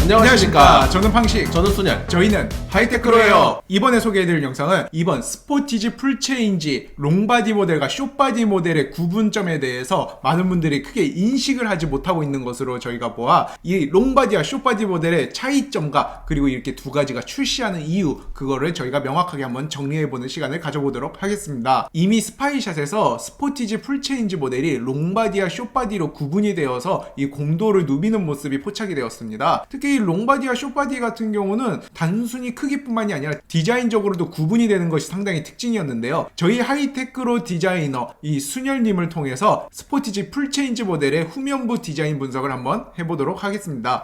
안녕하십니까. 저는 팡식. 저는 순열. 저희는 하이테크로예요. 이번에 소개해드릴 영상은 이번 스포티지 풀체인지 롱바디 모델과 숏바디 모델의 구분점에 대해서 많은 분들이 크게 인식을 하지 못하고 있는 것으로 저희가 보아 이 롱바디와 숏바디 모델의 차이점과 그리고 이렇게 두 가지가 출시하는 이유, 그거를 저희가 명확하게 한번 정리해보는 시간을 가져보도록 하겠습니다. 이미 스파이샷에서 스포티지 풀체인지 모델이 롱바디와 숏바디로 구분이 되어서 이 공도를 누비는 모습이 포착이 되었습니다. 특히 이 롱바디와 숏바디 같은 경우는 단순히 크기뿐만이 아니라 디자인적으로도 구분이 되는 것이 상당히 특징이었는데요. 저희 하이테크로 디자이너 이 순열님을 통해서 스포티지 풀체인지 모델의 후면부 디자인 분석을 한번 해보도록 하겠습니다.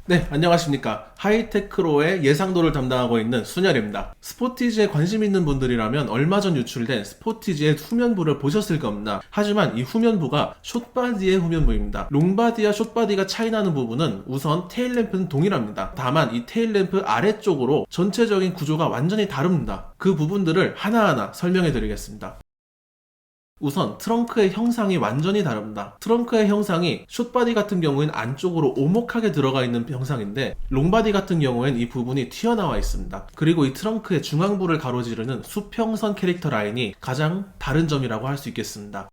네, 안녕하십니까. 하이테크로의 예상도를 담당하고 있는 순열입니다. 스포티지에 관심 있는 분들이라면 얼마 전 유출된 스포티지의 후면부를 보셨을 겁니다. 하지만 이 후면부가 숏바디의 후면부입니다. 롱바디와 숏바디가 차이나는 부분은 우선 테일램프는 동일합니다. 다만 이 테일램프 아래쪽으로 전체적인 구조가 완전히 다릅니다. 그 부분들을 하나하나 설명해 드리겠습니다. 우선 트렁크의 형상이 완전히 다릅니다. 트렁크의 형상이 숏바디 같은 경우에는 안쪽으로 오목하게 들어가 있는 형상인데 롱바디 같은 경우에는 이 부분이 튀어나와 있습니다. 그리고 이 트렁크의 중앙부를 가로지르는 수평선 캐릭터 라인이 가장 다른 점이라고 할 수 있겠습니다.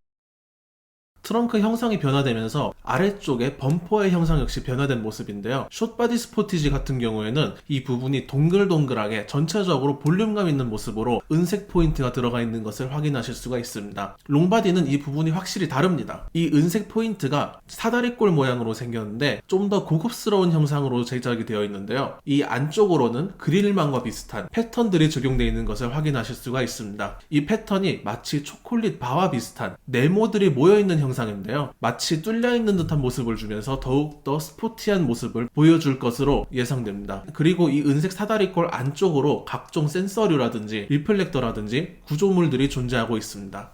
트렁크 형상이 변화되면서 아래쪽에 범퍼의 형상 역시 변화된 모습인데요. 숏바디 스포티지 같은 경우에는 이 부분이 동글동글하게 전체적으로 볼륨감 있는 모습으로 은색 포인트가 들어가 있는 것을 확인하실 수가 있습니다. 롱바디는 이 부분이 확실히 다릅니다. 이 은색 포인트가 사다리꼴 모양으로 생겼는데 좀 더 고급스러운 형상으로 제작이 되어 있는데요. 이 안쪽으로는 그릴망과 비슷한 패턴들이 적용되어 있는 것을 확인하실 수가 있습니다. 이 패턴이 마치 초콜릿 바와 비슷한 네모들이 모여있는 형상인데요. 마치 뚫려있는 듯한 모습을 주면서 더욱더 스포티한 모습을 보여줄 것으로 예상됩니다. 그리고 이 은색 사다리꼴 안쪽으로 각종 센서류라든지 리플렉터라든지 구조물들이 존재하고 있습니다.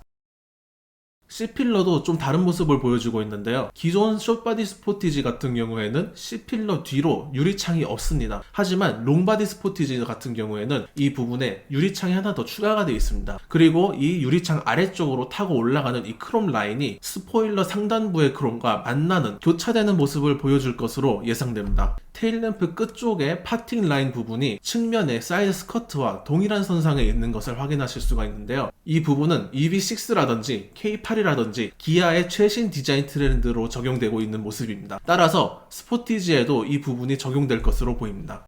C필러도 좀 다른 모습을 보여주고 있는데요. 기존 숏바디 스포티지 같은 경우에는 C필러 뒤로 유리창이 없습니다. 하지만 롱바디 스포티지 같은 경우에는 이 부분에 유리창이 하나 더 추가가 되어 있습니다. 그리고 이 유리창 아래쪽으로 타고 올라가는 이 크롬 라인이 스포일러 상단부의 크롬과 만나는 교차되는 모습을 보여줄 것으로 예상됩니다. 테일램프 끝쪽에 파팅 라인 부분이 측면에 사이드 스커트와 동일한 선상에 있는 것을 확인하실 수가 있는데요. 이 부분은 EV6라든지 K8이라든지 기아의 최신 디자인 트렌드로 적용되고 있는 모습입니다. 따라서 스포티지에도 이 부분이 적용될 것으로 보입니다.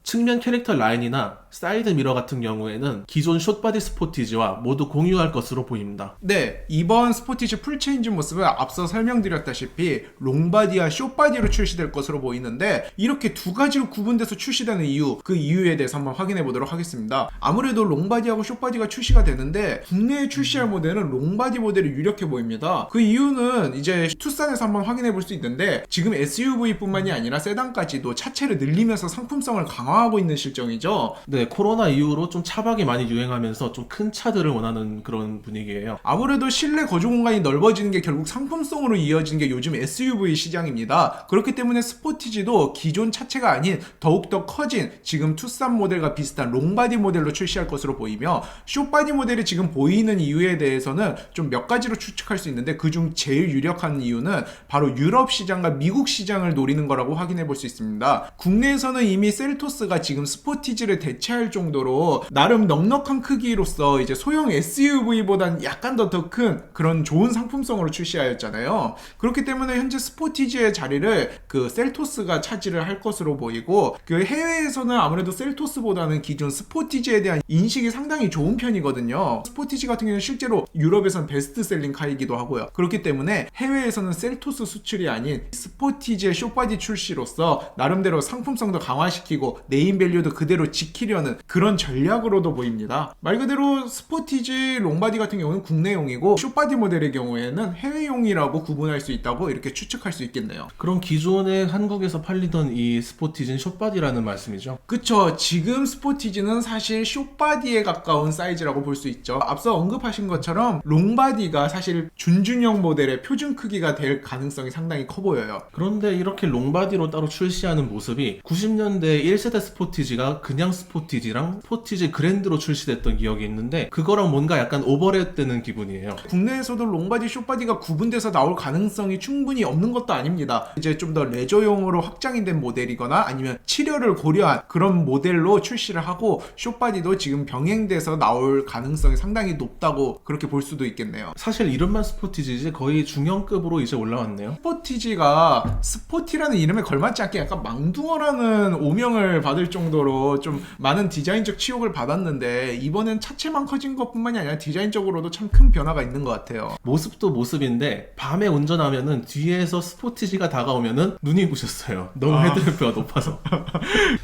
측면 캐릭터 라인이나 사이드 미러 같은 경우에는 기존 숏바디 스포티지와 모두 공유할 것으로 보입니다. 네, 이번 스포티지 풀체인지 모습은 앞서 설명드렸다시피 롱바디와 숏바디로 출시될 것으로 보이는데 이렇게 두 가지로 구분돼서 출시되는 이유, 그 이유에 대해서 한번 확인해 보도록 하겠습니다. 아무래도 롱바디하고 숏바디가 출시가 되는데 국내에 출시할 모델은 롱바디 모델이 유력해 보입니다. 그 이유는 이제 투싼에서 한번 확인해 볼 수 있는데 지금 SUV뿐만이 아니라 세단까지도 차체를 늘리면서 상품성을 강화하고 있는 실정이죠. 네, 코로나 이후로 좀 차박이 많이 유행하면서 좀 큰 차들을 원하는 그런 분위기예요. 아무래도 실내 거주 공간이 넓어지는 게 결국 상품성으로 이어지는 게 요즘 SUV 시장입니다. 그렇기 때문에 스포티지도 기존 차체가 아닌 더욱더 커진 지금 투싼 모델과 비슷한 롱바디 모델로 출시할 것으로 보이며 숏바디 모델이 지금 보이는 이유에 대해서는 좀 몇 가지로 추측할 수 있는데 그중 제일 유력한 이유는 바로 유럽 시장과 미국 시장을 노리는 거라고 확인해 볼 수 있습니다. 국내에서는 이미 셀토스가 지금 스포티지를 대체할 정도로 나름 넉넉한 크기로서 이제 소형 SUV보단 약간 더 큰 그런 좋은 상품성으로 출시하였잖아요. 그렇기 때문에 현재 스포티지의 자리를 그 셀토스가 차지를 할 것으로 보이고 그 해외에서는 아무래도 셀토스보다는 기존 스포티지에 대한 인식이 상당히 좋은 편이거든요. 스포티지 같은 경우는 실제로 유럽에서는 베스트셀링 카이기도 하고요. 그렇기 때문에 해외에서는 셀토스 수출이 아닌 스포티지의 숏바디 출시로서 나름대로 상품성도 강화시키고 네임밸류도 그대로 지키려는 그런 전략으로도 보입니다. 말 그대로 스포티지 롱바디 같은 경우는 국내용이고 숏바디 모델의 경우에는 해외용이라고 구분할 수 있다고 이렇게 추측할 수 있겠네요. 그럼 기존에 한국에서 팔리던 이 스포티지는 숏바디라는 말씀이죠? 그쵸. 지금 스포티지는 사실 숏바디에 가까운 사이즈라고 볼 수 있죠. 앞서 언급하신 것처럼 롱바디가 사실 준준형 모델의 표준 크기가 될 가능성이 상당히 커 보여요. 그런데 이렇게 롱바디로 따로 출시하는 모습이 90년대 1세대 스포티지가 그냥 스포티지랑 스포티지 그랜드로 출시됐던 기억이 있는데 그거랑 뭔가 약간 오버랩되는 기분이에요. 국내에서도 롱바디, 숏바디가 구분돼서 나올 가능성이 충분히 없는 것도 아닙니다. 이제 좀 더 레저용으로 확장이 된 모델이거나 아니면 치료를 고려한 그런 모델로 출시를 하고 숏바디도 지금 병행돼서 나올 가능성이 상당히 높다고 그렇게 볼 수도 있겠네요. 사실 이름만 스포티지지 거의 중형급으로 이제 올라왔네요. 스포티지가 스포티라는 이름에 걸맞지 않게 약간 망둥어라는 오명을 받을 정도로 좀 많은 디자인적 치욕을 받았는데 이번엔 차체만 커진 것뿐만이 아니라 디자인적으로도 참 큰 변화가 있는 것 같아요. 모습도 모습인데 밤에 운전하면은 뒤에서 스포티지가 다가오면은 눈이 부셨어요. 너무 헤드램프가 높아서.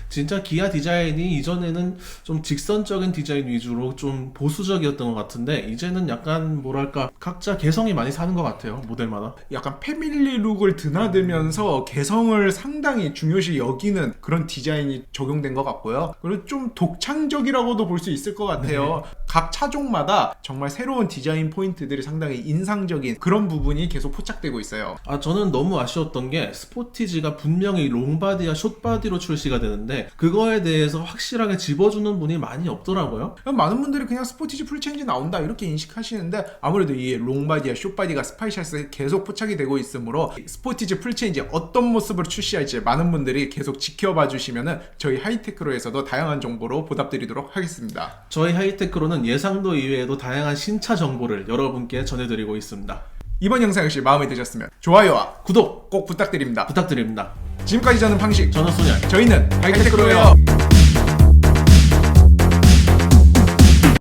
진짜 기아 디자인이 이전에는 좀 직선적인 디자인 위주로 좀 보수적이었던 것 같은데 이제는 약간 뭐랄까 각자 개성이 많이 사는 것 같아요. 모델마다. 약간 패밀리 룩을 드나들면서 개성을 상당히 중요시 여기는 그런 디자인이 적용된 것 같고요. 그리고 좀 독창적이라고도 볼 수 있을 것 같아요. 각 차종마다 정말 새로운 디자인 포인트들이 상당히 인상적인 그런 부분이 계속 포착되고 있어요. 저는 너무 아쉬웠던 게 스포티지가 분명히 롱바디와 숏바디로 출시가 되는데 그거에 대해서 확실하게 집어주는 분이 많이 없더라고요. 많은 분들이 그냥 스포티지 풀체인지 나온다 이렇게 인식하시는데 아무래도 이 롱바디와 숏바디가 스파이셜스에 계속 포착이 되고 있으므로 스포티지 풀체인지 어떤 모습으로 출시할지 많은 분들이 계속 지켜봐 주시면은 저희 하이테크로에서도 다양한 정보로 보답드리도록 하겠습니다. 저희 하이테크로는 예상도 이외에도 다양한 신차 정보를 여러분께 전해드리고 있습니다. 이번 영상 역시 마음에 드셨으면 좋아요와 구독 꼭 부탁드립니다. 부탁드립니다. 지금까지 저는 방식, 저는 소년. 저희는 하이테크로예요.